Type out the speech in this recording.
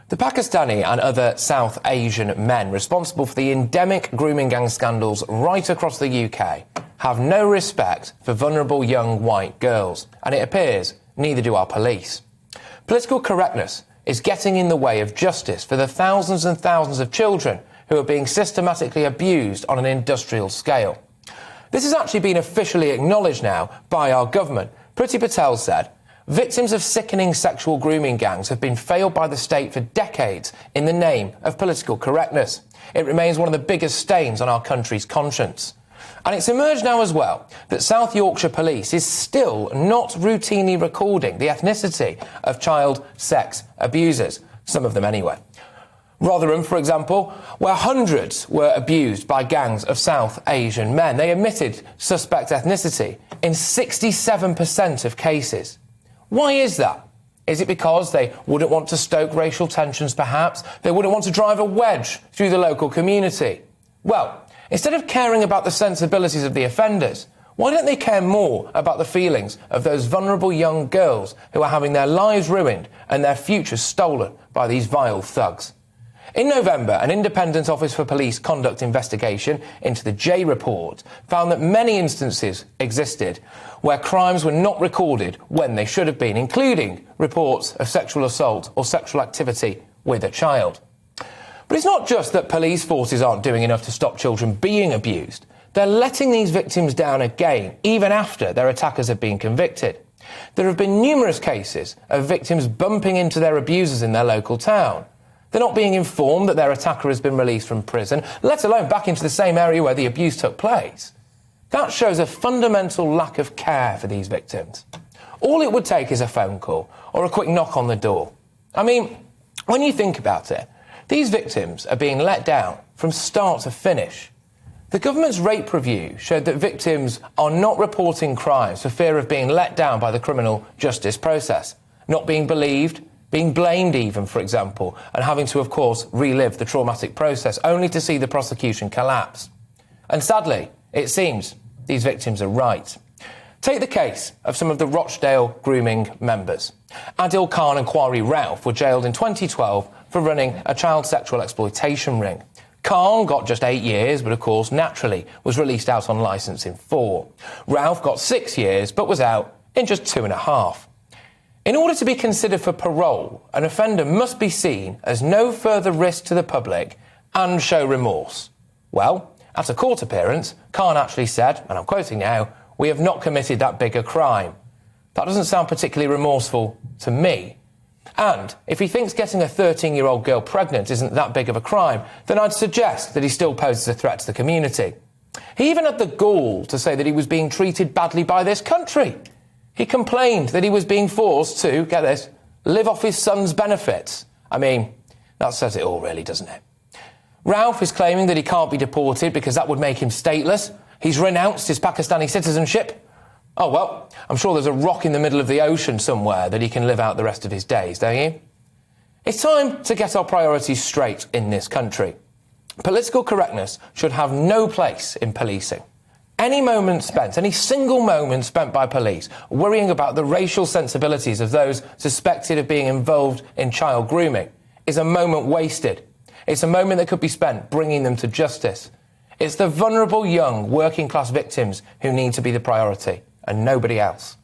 The Pakistani and other South Asian men responsible for the endemic grooming gang scandals right across the UK have no respect for vulnerable young white girls, and it appears neither do our police. Political correctness is getting in the way of justice for the thousands and thousands of children who are being systematically abused on an industrial scale. This has actually been officially acknowledged now by our government. Priti Patel said, "Victims of sickening sexual grooming gangs have been failed by the state for decades in the name of political correctness. It remains one of the biggest stains on our country's conscience." And it's emerged now as well that South Yorkshire Police is still not routinely recording the ethnicity of child sex abusers, some of them anyway. Rotherham, for example, where hundreds were abused by gangs of South Asian men. They admitted suspect ethnicity in 67% of cases. Why is that? Is it because they wouldn't want to stoke racial tensions, perhaps? They wouldn't want to drive a wedge through the local community? Well, instead of caring about the sensibilities of the offenders, why don't they care more about the feelings of those vulnerable young girls who are having their lives ruined and their futures stolen by these vile thugs? In November, an independent Office for Police Conduct investigation into the J report found that many instances existed where crimes were not recorded when they should have been, including reports of sexual assault or sexual activity with a child. But it's not just that police forces aren't doing enough to stop children being abused. They're letting these victims down again, even after their attackers have been convicted. There have been numerous cases of victims bumping into their abusers in their local town. They're not being informed that their attacker has been released from prison, let alone back into the same area where the abuse took place. That shows a fundamental lack of care for these victims. All it would take is a phone call or a quick knock on the door. I mean, when you think about it, these victims are being let down from start to finish. The government's rape review showed that victims are not reporting crimes for fear of being let down by the criminal justice process, not being believed, being blamed even, for example, and having to, of course, relive the traumatic process, only to see the prosecution collapse. And sadly, it seems these victims are right. Take the case of some of the Rochdale grooming members. Adil Khan and Quarry Ralph were jailed in 2012 for running a child sexual exploitation ring. Khan got just 8 years, but of course, naturally, was released out on licence in 4. Ralph got 6 years, but was out in just 2.5. In order to be considered for parole, an offender must be seen as no further risk to the public and show remorse. Well, at a court appearance, Khan actually said, and I'm quoting now, "We have not committed that big a crime." That doesn't sound particularly remorseful to me. And if he thinks getting a 13-year-old girl pregnant isn't that big of a crime, then I'd suggest that he still poses a threat to the community. He even had the gall to say that he was being treated badly by this country. He complained that he was being forced to, get this, live off his son's benefits. I mean, that says it all really, doesn't it? Ralph is claiming that he can't be deported because that would make him stateless. He's renounced his Pakistani citizenship. Oh, well, I'm sure there's a rock in the middle of the ocean somewhere that he can live out the rest of his days, don't you? It's time to get our priorities straight in this country. Political correctness should have no place in policing. Any moment spent, any single moment spent by police worrying about the racial sensibilities of those suspected of being involved in child grooming is a moment wasted. It's a moment that could be spent bringing them to justice. It's the vulnerable young working class victims who need to be the priority and nobody else.